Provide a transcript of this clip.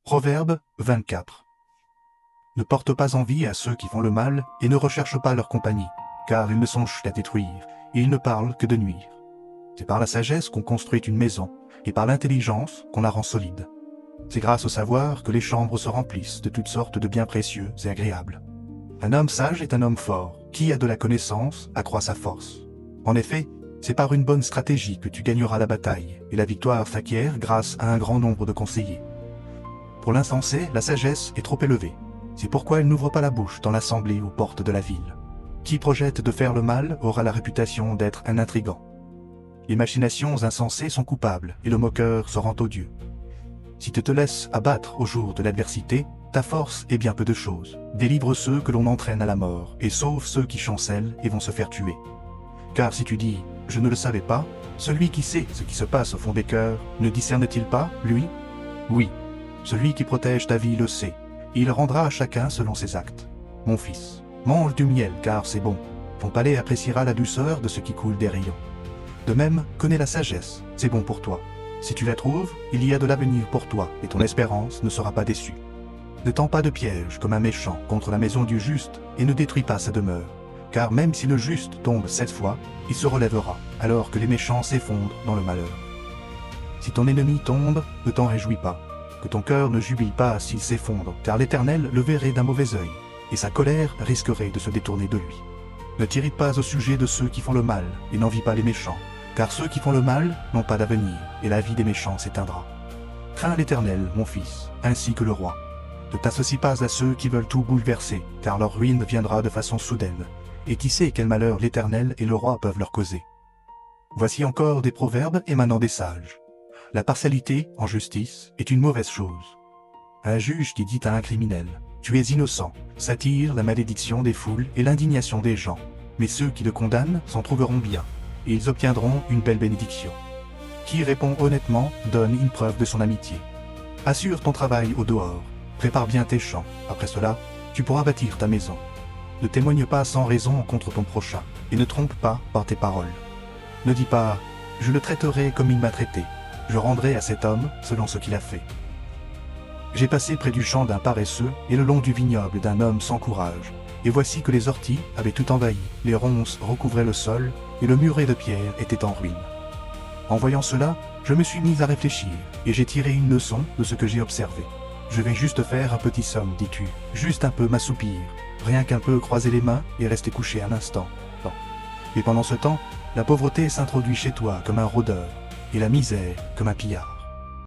Proverbe 24. Ne porte pas envie à ceux qui font le mal et ne recherche pas leur compagnie, car ils ne songent qu'à détruire, et ils ne parlent que de nuire. C'est par la sagesse qu'on construit une maison, et par l'intelligence qu'on la rend solide. C'est grâce au savoir que les chambres se remplissent de toutes sortes de biens précieux et agréables. Un homme sage est un homme fort, qui a de la connaissance accroît sa force. En effet, c'est par une bonne stratégie que tu gagneras la bataille, et la victoire s'acquiert grâce à un grand nombre de conseillers. Pour l'insensé, la sagesse est trop élevée. C'est pourquoi elle n'ouvre pas la bouche dans l'assemblée aux portes de la ville. Qui projette de faire le mal aura la réputation d'être un intrigant. Les machinations insensées sont coupables, et le moqueur se rend odieux. Si tu te laisses abattre au jour de l'adversité, ta force est bien peu de choses. Délivre ceux que l'on entraîne à la mort, et sauve ceux qui chancellent et vont se faire tuer. Car si tu dis « je ne le savais pas », celui qui sait ce qui se passe au fond des cœurs, ne discerne-t-il pas, lui? Oui, celui qui protège ta vie le sait. Il rendra à chacun selon ses actes. Mon fils, mange du miel car c'est bon. Ton palais appréciera la douceur de ce qui coule des rayons. De même, connais la sagesse, c'est bon pour toi. Si tu la trouves, il y a de l'avenir pour toi et ton espérance ne sera pas déçue. Ne tends pas de piège comme un méchant contre la maison du juste et ne détruis pas sa demeure. Car même si le juste tombe 7 fois, il se relèvera, alors que les méchants s'effondrent dans le malheur. Si ton ennemi tombe, ne t'en réjouis pas. Que ton cœur ne jubile pas s'il s'effondre, car l'Éternel le verrait d'un mauvais œil, et sa colère risquerait de se détourner de lui. Ne t'irrite pas au sujet de ceux qui font le mal, et n'envie pas les méchants, car ceux qui font le mal n'ont pas d'avenir, et la vie des méchants s'éteindra. Crains l'Éternel, mon fils, ainsi que le roi. Ne t'associe pas à ceux qui veulent tout bouleverser, car leur ruine viendra de façon soudaine, et qui sait quel malheur l'Éternel et le roi peuvent leur causer. Voici encore des proverbes émanant des sages. La partialité, en justice, est une mauvaise chose. Un juge qui dit à un criminel « Tu es innocent » s'attire la malédiction des foules et l'indignation des gens. Mais ceux qui le condamnent s'en trouveront bien, et ils obtiendront une belle bénédiction. Qui répond honnêtement donne une preuve de son amitié. Assure ton travail au dehors, prépare bien tes champs, après cela, tu pourras bâtir ta maison. Ne témoigne pas sans raison contre ton prochain, et ne trompe pas par tes paroles. Ne dis pas « Je le traiterai comme il m'a traité ». Je rendrai à cet homme selon ce qu'il a fait. J'ai passé près du champ d'un paresseux et le long du vignoble d'un homme sans courage. Et voici que les orties avaient tout envahi, les ronces recouvraient le sol et le muret de pierre était en ruine. En voyant cela, je me suis mis à réfléchir et j'ai tiré une leçon de ce que j'ai observé. Je vais juste faire un petit somme, dis-tu, juste un peu m'assoupir, rien qu'un peu croiser les mains et rester couché un instant. Bon. Et pendant ce temps, la pauvreté s'introduit chez toi comme un rôdeur, et la misère comme un pillard.